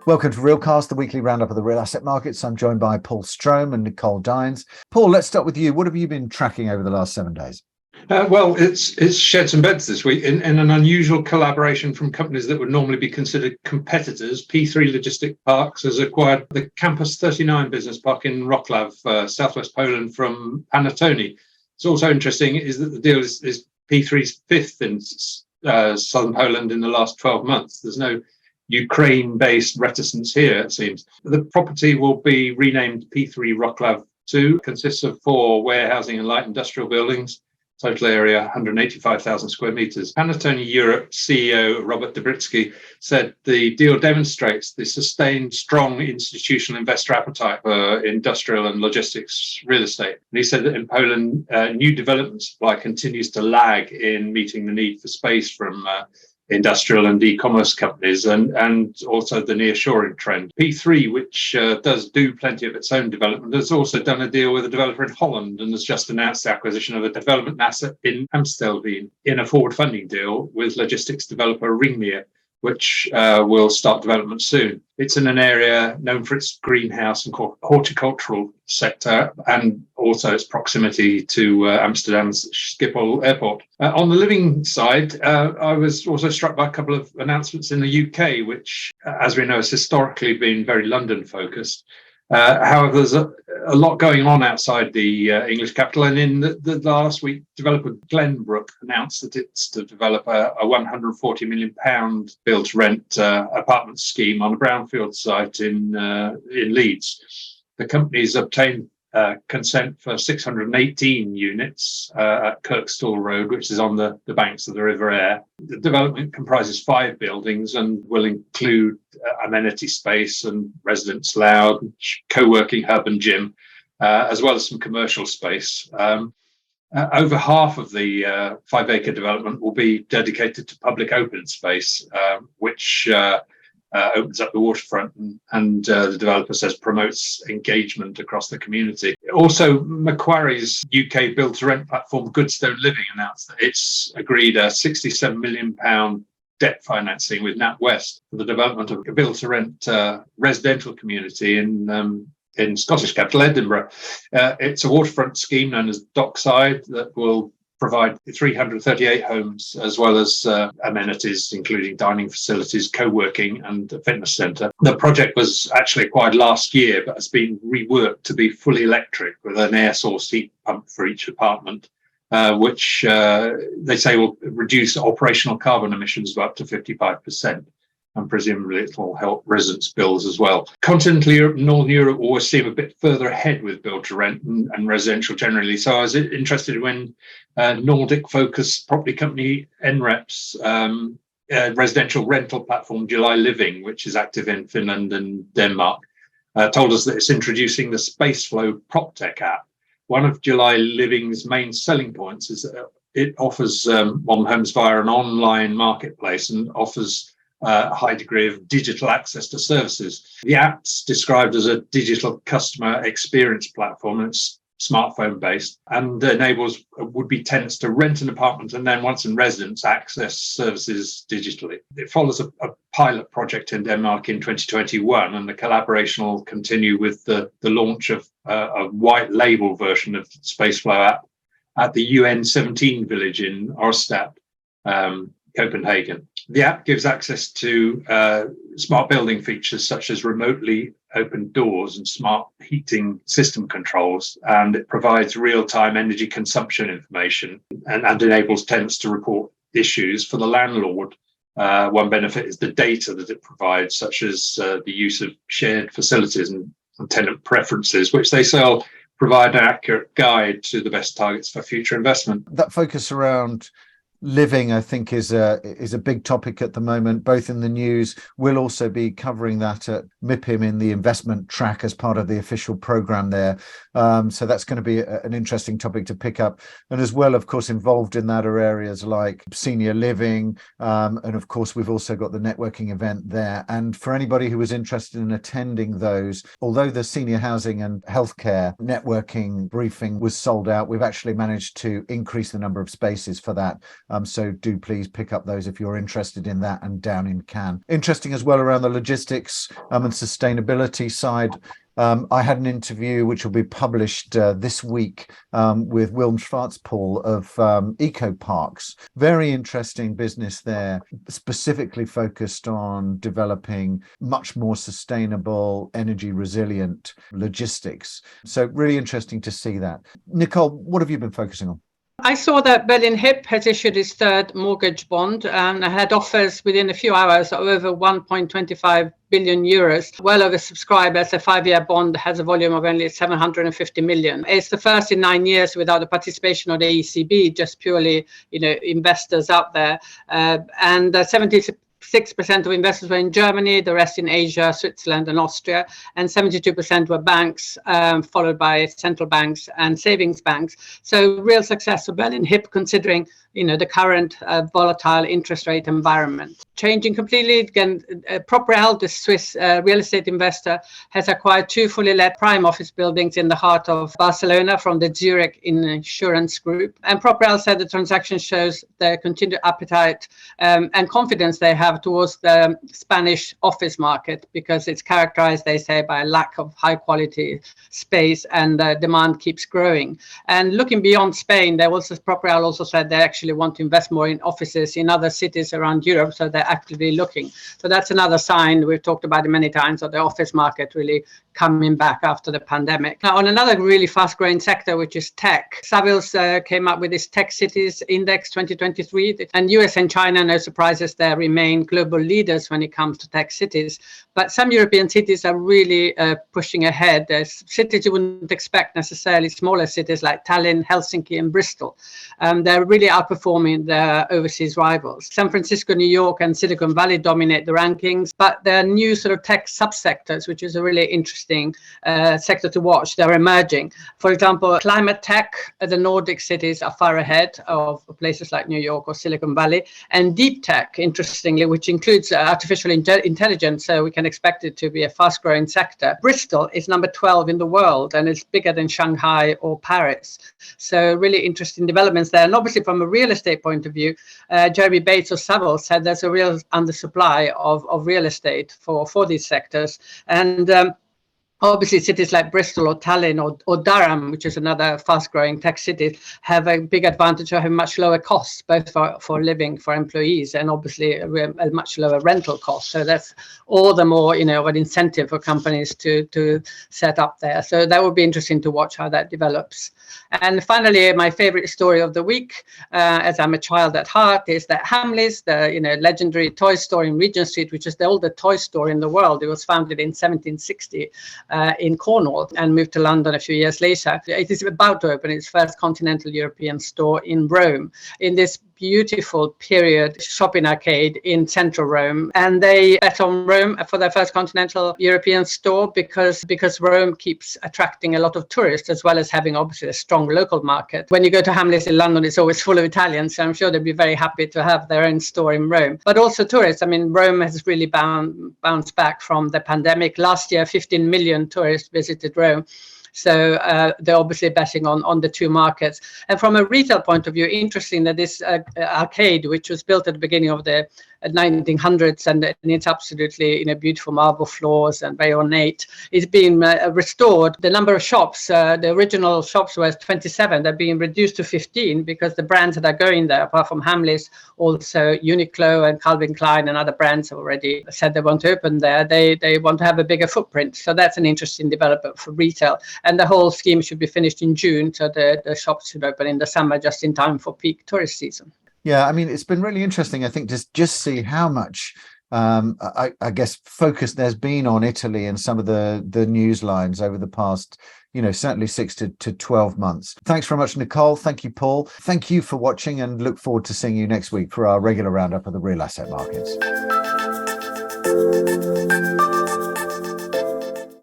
Welcome to Realcast, the weekly roundup of the real asset markets. I'm joined by Paul Strome and Nicole Dines. Paul, let's start with you. What have you been tracking over the last 7 days? Well, it's sheds and beds this week in an unusual collaboration from companies that would normally be considered competitors. P3 Logistic Parks has acquired the Campus 39 business park in Wroclaw, southwest Poland, from Panattoni. It's also interesting is that the deal is P3's fifth in southern Poland in the last 12 months. There's no Ukraine-based reticence here, it seems. The property will be renamed P3 Wroclaw 2, consists of 4 warehousing and light industrial buildings, total area 185,000 square metres. Panattoni Europe CEO Robert Dobritsky said the deal demonstrates the sustained, strong institutional investor appetite for industrial and logistics real estate. And he said that in Poland, new development supply continues to lag in meeting the need for space from industrial and e-commerce companies, and also the nearshoring trend. P3, which does do plenty of its own development, has also done a deal with a developer in Holland and has just announced the acquisition of a development asset in Amstelveen in a forward funding deal with logistics developer Ringmeer, which will start development soon. It's in an area known for its greenhouse and horticultural sector, and also its proximity to Amsterdam's Schiphol airport. On the living side, I was also struck by a couple of announcements in the UK, which, as we know, has historically been very London-focused. However, there's a lot going on outside the English capital, and in the last week, developer Glenbrook announced that it's to develop a £140 million build-to-rent apartment scheme on a brownfield site in Leeds. The company's obtained consent for 618 units at Kirkstall Road, which is on the banks of the River Aire. The development comprises 5 buildings and will include amenity space and residence lounge, co-working hub and gym, as well as some commercial space. Over half of the 5-acre development will be dedicated to public open space, which opens up the waterfront and the developer says promotes engagement across the community. Also, Macquarie's UK build-to-rent platform Goodstone Living announced that it's agreed a £67 million debt financing with NatWest for the development of a build-to-rent residential community in Scottish capital Edinburgh. It's a waterfront scheme known as Dockside that will provide 338 homes, as well as amenities, including dining facilities, co-working and a fitness centre. The project was actually acquired last year, but has been reworked to be fully electric with an air source heat pump for each apartment, which they say will reduce operational carbon emissions by up to 55%. And presumably it will help residents' bills as well. Continental Europe and Northern Europe always seem a bit further ahead with build-to-rent and residential generally. So I was interested when Nordic-focused property company NREP's residential rental platform Juli Living, which is active in Finland and Denmark, told us that it's introducing the SpaceFlow PropTech app. One of Juli Living's main selling points is that it offers modern homes via an online marketplace and offers a high degree of digital access to services. The app's described as a digital customer experience platform, and it's smartphone based and enables would-be tenants to rent an apartment and then, once in residence, access services digitally. It follows a pilot project in Denmark in 2021, and the collaboration will continue with the launch of a white label version of the SpaceFlow app at the UN 17 village in Årstad, Copenhagen. The app gives access to smart building features such as remotely open doors and smart heating system controls, and it provides real-time energy consumption information and enables tenants to report issues for the landlord. One benefit is the data that it provides, such as the use of shared facilities and tenant preferences, which they say will provide an accurate guide to the best targets for future investment. That focus around living, I think, is a big topic at the moment, both in the news. We'll also be covering that at MIPIM in the investment track as part of the official program there. So that's going to be an interesting topic to pick up. And as well, of course, involved in that are areas like senior living. And of course, we've also got the networking event there. And for anybody who was interested in attending those, although the senior housing and healthcare networking briefing was sold out, we've actually managed to increase the number of spaces for that So do please pick up those if you're interested in that, and down in Cannes. Interesting as well around the logistics and sustainability side. I had an interview which will be published this week with Wilm Schwarzpaul of Eco Parks. Very interesting business there, specifically focused on developing much more sustainable, energy resilient logistics. So really interesting to see that. Nicole, what have you been focusing on? I saw that Berlin Hyp has issued its third mortgage bond, and I had offers within a few hours of over 1.25 billion euros, well oversubscribed, as a 5-year bond has a volume of only 750 million. It's the first in 9 years without the participation of the ECB, just purely, investors out there, and 76% of investors were in Germany, the rest in Asia, Switzerland and Austria, and 72% were banks, followed by central banks and savings banks. So real success for Berlin Hyp, considering the current volatile interest rate environment. Changing completely, again, PropReal, the Swiss real estate investor, has acquired 2 fully let prime office buildings in the heart of Barcelona from the Zurich Insurance Group. And PropReal said the transaction shows their continued appetite and confidence they have towards the Spanish office market, because it's characterized, they say, by a lack of high quality space, and demand keeps growing. And looking beyond Spain, PropReal also said they actually want to invest more in offices in other cities around Europe, so they're actively looking. So that's another sign, we've talked about it many times, of the office market really coming back after the pandemic. Now, on another really fast growing sector, which is tech, Savills came up with this Tech Cities Index 2023, and US and China, no surprises there, remain global leaders when it comes to tech cities. But some European cities are really pushing ahead. There's cities you wouldn't expect necessarily, smaller cities like Tallinn, Helsinki and Bristol. They're really outperforming their overseas rivals. San Francisco, New York and Silicon Valley dominate the rankings, but there are new sort of tech subsectors, which is a really interesting sector to watch. They're emerging. For example, climate tech, the Nordic cities are far ahead of places like New York or Silicon Valley. And deep tech, interestingly, which includes artificial intelligence, so we can expect it to be a fast growing sector. Bristol is number 12 in the world, and it's bigger than Shanghai or Paris. So really interesting developments there. And obviously from a real estate point of view, Jeremy Bates of Savills said there's a real undersupply of real estate for these sectors. And obviously, cities like Bristol or Tallinn or Durham, which is another fast-growing tech city, have a big advantage of having much lower costs, both for living, for employees, and obviously a much lower rental cost. So that's all the more, of an incentive for companies to set up there. So that would be interesting to watch how that develops. And finally, my favorite story of the week, as I'm a child at heart, is that Hamleys, the legendary toy store in Regent Street, which is the oldest toy store in the world. It was founded in 1760. In Cornwall, and moved to London a few years later. It is about to open its first continental European store in Rome, in this beautiful period shopping arcade in central Rome. And they bet on Rome for their first continental European store because Rome keeps attracting a lot of tourists, as well as having obviously a strong local market. When you go to Hamleys in London, it's always full of Italians, so I'm sure they'd be very happy to have their own store in Rome. But also tourists. I mean, Rome has really bounced back from the pandemic. Last year, 15 million tourists visited Rome. So they're obviously betting on the two markets. And from a retail point of view, interesting that this arcade, which was built at the beginning of the 1900s, and it's absolutely beautiful marble floors and very ornate, is being restored. The number of shops, the original shops were 27, they're being reduced to 15 because the brands that are going there, apart from Hamleys, also Uniqlo and Calvin Klein and other brands have already said they want to open there. They want to have a bigger footprint. So that's an interesting development for retail. And the whole scheme should be finished in June, so the shops should open in the summer, just in time for peak tourist season. Yeah, I mean, it's been really interesting, I think, to just see how much, I guess, focus there's been on Italy and some of the news lines over the past, certainly 6 to 12 months. Thanks very much, Nicole. Thank you, Paul. Thank you for watching, and look forward to seeing you next week for our regular roundup of the real asset markets.